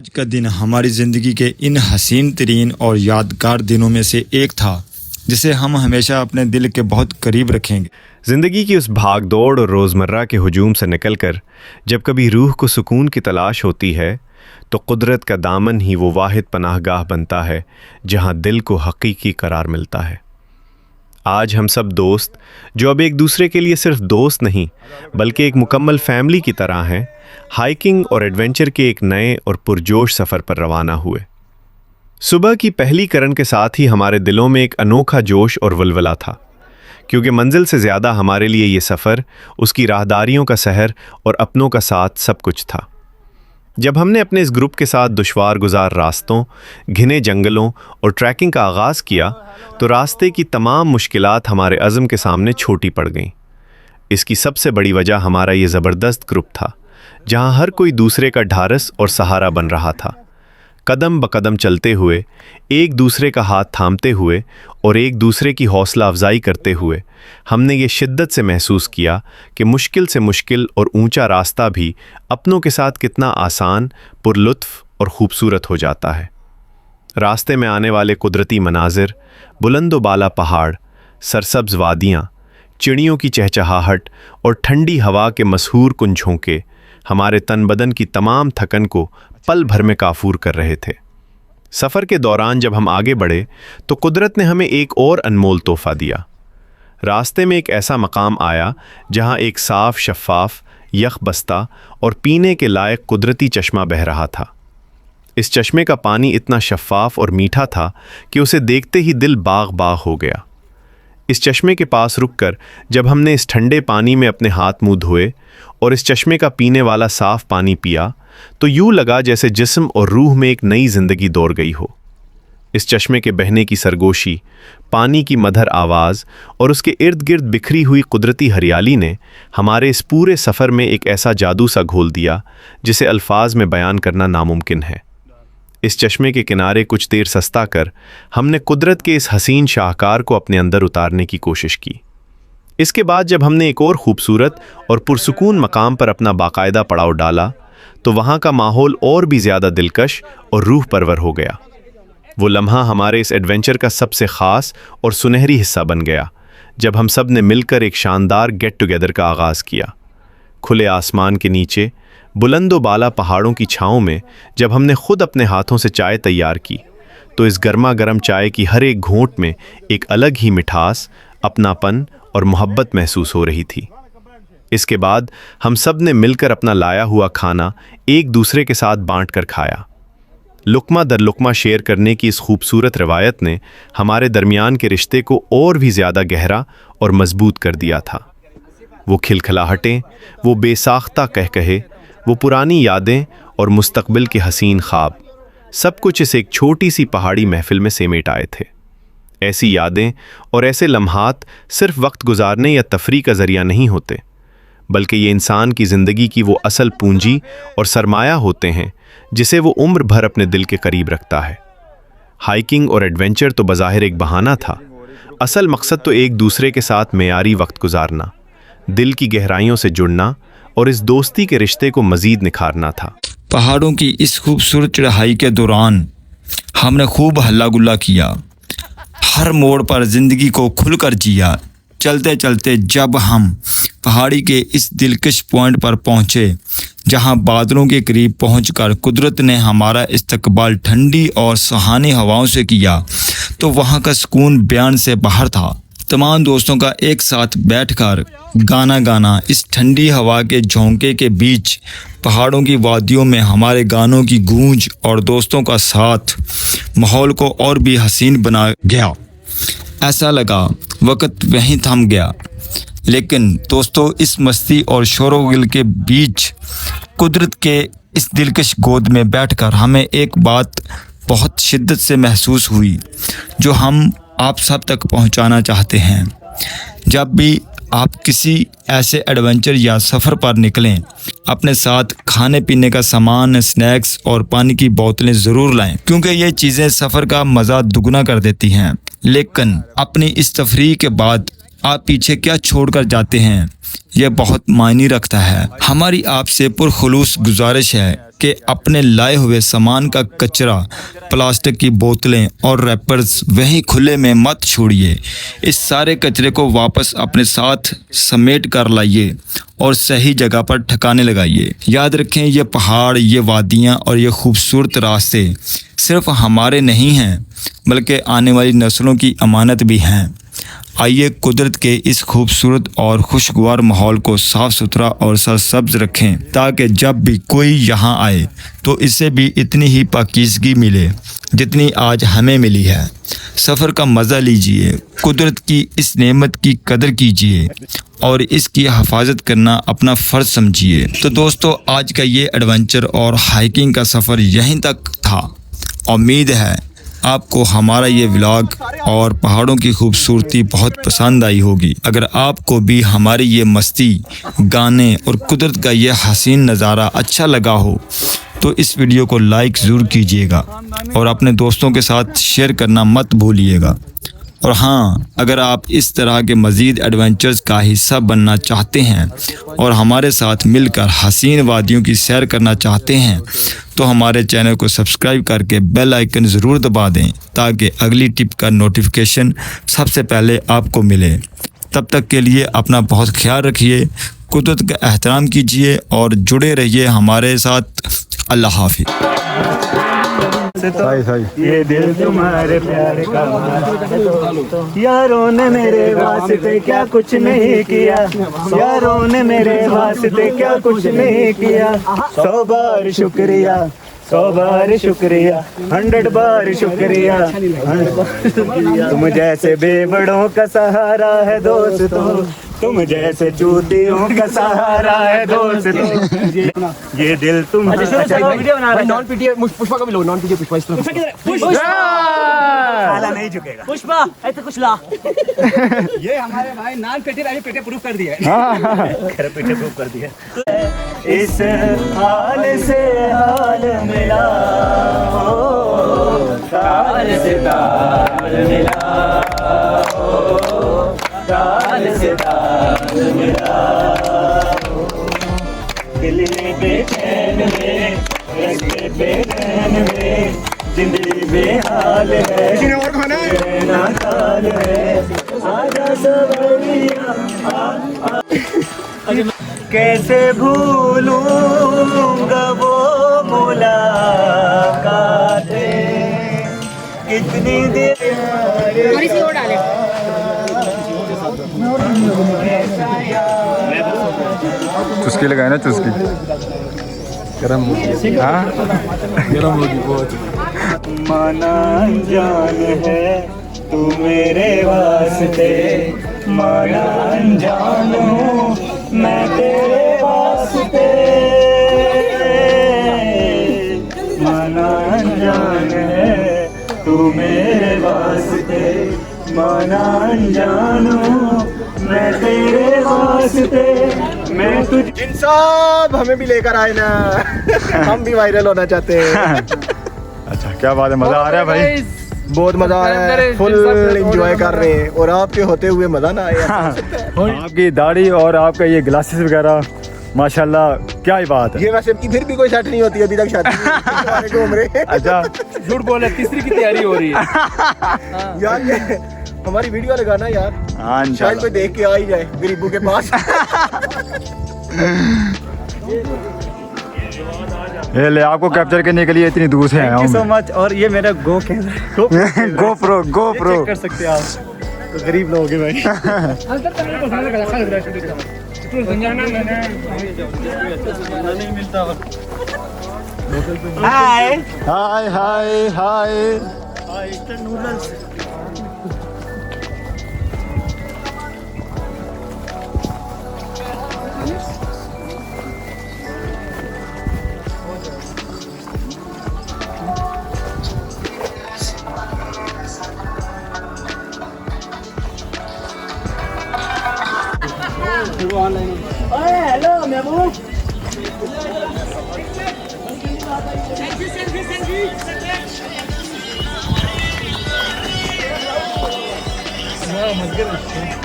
آج کا دن ہماری زندگی کے ان حسین ترین اور یادگار دنوں میں سے ایک تھا جسے ہم ہمیشہ اپنے دل کے بہت قریب رکھیں گے۔ زندگی کی اس بھاگ دوڑ اور روزمرہ کے ہجوم سے نکل کر جب کبھی روح کو سکون کی تلاش ہوتی ہے تو قدرت کا دامن ہی وہ واحد پناہ گاہ بنتا ہے جہاں دل کو حقیقی قرار ملتا ہے۔ آج ہم سب دوست جو اب ایک دوسرے کے لیے صرف دوست نہیں بلکہ ایک مکمل فیملی کی طرح ہیں، ہائیکنگ اور ایڈونچر کے ایک نئے اور پرجوش سفر پر روانہ ہوئے۔ صبح کی پہلی کرن کے ساتھ ہی ہمارے دلوں میں ایک انوکھا جوش اور ولولہ تھا، کیونکہ منزل سے زیادہ ہمارے لیے یہ سفر اس کی راہداریوں کا سحر اور اپنوں کا ساتھ سب کچھ تھا۔ جب ہم نے اپنے اس گروپ کے ساتھ دشوار گزار راستوں، گھنے جنگلوں اور ٹریکنگ کا آغاز کیا تو راستے کی تمام مشکلات ہمارے عزم کے سامنے چھوٹی پڑ گئیں۔ اس کی سب سے بڑی وجہ ہمارا یہ زبردست گروپ تھا، جہاں ہر کوئی دوسرے کا ڈھارس اور سہارا بن رہا تھا۔ قدم بقدم چلتے ہوئے، ایک دوسرے کا ہاتھ تھامتے ہوئے اور ایک دوسرے کی حوصلہ افزائی کرتے ہوئے، ہم نے یہ شدت سے محسوس کیا کہ مشکل سے مشکل اور اونچا راستہ بھی اپنوں کے ساتھ کتنا آسان، پرلطف اور خوبصورت ہو جاتا ہے۔ راستے میں آنے والے قدرتی مناظر، بلند و بالا پہاڑ، سرسبز وادیاں، چڑیوں کی چہچہاہٹ اور ٹھنڈی ہوا کے مسحور کن جھونکے ہمارے تن بدن کی تمام تھکن کو پل بھر میں کافور کر رہے تھے۔ سفر کے دوران جب ہم آگے بڑھے تو قدرت نے ہمیں ایک اور انمول تحفہ دیا۔ راستے میں ایک ایسا مقام آیا جہاں ایک صاف، شفاف، یخ بستہ اور پینے کے لائق قدرتی چشمہ بہہ رہا تھا۔ اس چشمے کا پانی اتنا شفاف اور میٹھا تھا کہ اسے دیکھتے ہی دل باغ باغ ہو گیا۔ اس چشمے کے پاس رک کر جب ہم نے اس ٹھنڈے پانی میں اپنے ہاتھ منہ دھوئے اور اس چشمے کا پینے والا صاف پانی پیا تو یوں لگا جیسے جسم اور روح میں ایک نئی زندگی دوڑ گئی ہو۔ اس چشمے کے بہنے کی سرگوشی، پانی کی مدھر آواز اور اس کے ارد گرد بکھری ہوئی قدرتی ہریالی نے ہمارے اس پورے سفر میں ایک ایسا جادو سا گھول دیا جسے الفاظ میں بیان کرنا ناممکن ہے۔ اس چشمے کے کنارے کچھ دیر سستا کر ہم نے قدرت کے اس حسین شاہکار کو اپنے اندر اتارنے کی کوشش کی۔ اس کے بعد جب ہم نے ایک اور خوبصورت اور پرسکون مقام پر اپنا باقاعدہ پڑاؤ ڈالا تو وہاں کا ماحول اور بھی زیادہ دلکش اور روح پرور ہو گیا۔ وہ لمحہ ہمارے اس ایڈونچر کا سب سے خاص اور سنہری حصہ بن گیا جب ہم سب نے مل کر ایک شاندار گیٹ ٹوگیدر کا آغاز کیا۔ کھلے آسمان کے نیچے، بلند و بالا پہاڑوں کی چھاؤں میں جب ہم نے خود اپنے ہاتھوں سے چائے تیار کی تو اس گرما گرم چائے کی ہر ایک گھونٹ میں ایک الگ ہی مٹھاس، اپناپن اور محبت محسوس ہو رہی تھی۔ اس کے بعد ہم سب نے مل کر اپنا لایا ہوا کھانا ایک دوسرے کے ساتھ بانٹ کر کھایا۔ لقمہ در لقمہ شیئر کرنے کی اس خوبصورت روایت نے ہمارے درمیان کے رشتے کو اور بھی زیادہ گہرا اور مضبوط کر دیا تھا۔ وہ کھلکھلاہٹیں، وہ بے ساختہ کہکہے، وہ پرانی یادیں اور مستقبل کے حسین خواب، سب کچھ اس ایک چھوٹی سی پہاڑی محفل میں سمیٹ آئے تھے۔ ایسی یادیں اور ایسے لمحات صرف وقت گزارنے یا تفریح کا ذریعہ نہیں ہوتے، بلکہ یہ انسان کی زندگی کی وہ اصل پونجی اور سرمایہ ہوتے ہیں جسے وہ عمر بھر اپنے دل کے قریب رکھتا ہے۔ ہائیکنگ اور ایڈونچر تو بظاہر ایک بہانہ تھا، اصل مقصد تو ایک دوسرے کے ساتھ معیاری وقت گزارنا، دل کی گہرائیوں سے جڑنا اور اس دوستی کے رشتے کو مزید نکھارنا تھا۔ پہاڑوں کی اس خوبصورت چڑھائی کے دوران ہم نے خوب ہلا گلا کیا، ہر موڑ پر زندگی کو کھل کر جیا۔ چلتے چلتے جب ہم پہاڑی کے اس دلکش پوائنٹ پر پہنچے جہاں بادلوں کے قریب پہنچ کر قدرت نے ہمارا استقبال ٹھنڈی اور سہانی ہواؤں سے کیا تو وہاں کا سکون بیان سے باہر تھا۔ تمام دوستوں کا ایک ساتھ بیٹھ کر گانا گانا، اس ٹھنڈی ہوا کے جھونکے کے بیچ پہاڑوں کی وادیوں میں ہمارے گانوں کی گونج اور دوستوں کا ساتھ ماحول کو اور بھی حسین بنا گیا۔ ایسا لگا وقت وہیں تھم گیا۔ لیکن دوستو، اس مستی اور شور و غل کے بیچ قدرت کے اس دلکش گود میں بیٹھ کر ہمیں ایک بات بہت شدت سے محسوس ہوئی جو ہم آپ سب تک پہنچانا چاہتے ہیں۔ جب بھی آپ کسی ایسے ایڈونچر یا سفر پر نکلیں، اپنے ساتھ کھانے پینے کا سامان، سنیکس اور پانی کی بوتلیں ضرور لائیں، کیونکہ یہ چیزیں سفر کا مزہ دگنا کر دیتی ہیں۔ لیکن اپنی اس تفریح کے بعد آپ پیچھے کیا چھوڑ کر جاتے ہیں یہ بہت معنی رکھتا ہے۔ ہماری آپ سے پرخلوص گزارش ہے کہ اپنے لائے ہوئے سامان کا کچرا، پلاسٹک کی بوتلیں اور ریپرز وہیں کھلے میں مت چھوڑیے۔ اس سارے کچرے کو واپس اپنے ساتھ سمیٹ کر لائیے اور صحیح جگہ پر ٹھکانے لگائیے۔ یاد رکھیں یہ پہاڑ، یہ وادیاں اور یہ خوبصورت راستے صرف ہمارے نہیں ہیں بلکہ آنے والی نسلوں کی امانت بھی ہیں۔ آئیے قدرت کے اس خوبصورت اور خوشگوار ماحول کو صاف ستھرا اور سرسبز رکھیں تاکہ جب بھی کوئی یہاں آئے تو اسے بھی اتنی ہی پاکیزگی ملے جتنی آج ہمیں ملی ہے۔ سفر کا مزہ لیجئے، قدرت کی اس نعمت کی قدر کیجئے اور اس کی حفاظت کرنا اپنا فرض سمجھیے۔ تو دوستو، آج کا یہ ایڈونچر اور ہائیکنگ کا سفر یہیں تک تھا۔ امید ہے آپ کو ہمارا یہ ولاگ اور پہاڑوں کی خوبصورتی بہت پسند آئی ہوگی۔ اگر آپ کو بھی ہماری یہ مستی، گانے اور قدرت کا یہ حسین نظارہ اچھا لگا ہو تو اس ویڈیو کو لائک ضرور کیجیے گا اور اپنے دوستوں کے ساتھ شیئر کرنا مت بھولیے گا۔ اور ہاں، اگر آپ اس طرح کے مزید ایڈونچرز کا حصہ بننا چاہتے ہیں اور ہمارے ساتھ مل کر حسین وادیوں کی سیر کرنا چاہتے ہیں تو ہمارے چینل کو سبسکرائب کر کے بیل آئیکن ضرور دبا دیں تاکہ اگلی ٹپ کا نوٹیفیکیشن سب سے پہلے آپ کو ملے۔ تب تک کے لیے اپنا بہت خیال رکھیے، قدرت کا احترام کیجیے اور جڑے رہیے ہمارے ساتھ۔ اللہ حافظ۔ یہ دل تمہارے پیار کا یاروں نے میرے واسطے کیا کچھ نہیں کیا، یاروں نے میرے واسطے کیا کچھ نہیں کیا۔ 100 بار شکریہ، 100 بار شکریہ، 100 بار شکریہ۔ تم جیسے بے بڑوں کا سہارا ہے دوستو، تم جیسے چوتیوں کا سہارا ہے دوستو۔ یہ دل تم نان پی ٹی پشپا کا بھی لو، نان پی ٹی پشپا نہیں جھکے گا۔ پشپا ایسے کچھ لا۔ یہ ہمارے بھائی نان پیٹے پیٹے پروف کر دیا، پیٹے پروف کر دیا۔ اس حال سے حال ملا، تال سے تال ملا، تال سے تال ملا۔ دل میں بے چین میں، رشتے بے چین میں، زندگی بے حال ہے، ناکال ہے۔ آجا سوریہ کیسے بھولوں گا وہ ملاقاتیں، کتنی دیر چسکی لگائے نا، چسکی گرم ہوگی، ہاں گرم ہوگی بہت۔ مانا انجان ہے تو میرے واسطے، مانا انجان ہوں میں تیرے واسطے، مانا انجان ہے تو میرے واسطے، مانا انجان ہوں میں تیرے واسطے۔ میں تجھ ان سب ہمیں بھی لے کر آئے نا، ہم بھی وائرل ہونا چاہتے ہیں۔ اچھا، کیا بات ہے، مزہ آ رہا ہے بھائی، بہت مزہ آ رہا ہے، فل انجوائے کر رہے ہیں، اور آپ کے ہوتے ہوئے مزہ نہ آیا۔ آپ کی داڑھی اور آپ کا یہ گلاسز وغیرہ ماشاءاللہ کیا ہی بات ہے۔ یہ ویسے پھر بھی کوئی سیٹ نہیں ہوتی ابھی تک شادی گھوم رہے۔ اچھا، جھوٹ بولے، تیسری کی تیاری ہو رہی ہے۔ یار یہ ہماری ویڈیو لگانا یار، ہاں شاید انشاءاللہ۔ کوئی دیکھ کے آ ہی جائے غریبوں کے پاس۔ یہ لے، آپ کو کیپچر کرنے کے لیے اتنی دور سے آیا سو ہوں۔ مچ۔ اور یہ میرا گو کیمرہ، گو پرو، گو پرو۔ کر سکتے ہیں آپ، غریب لوگ ہیں بھائی۔ ہائے ہائے ہائے ہائے۔ ہیلو محبوب، مسجد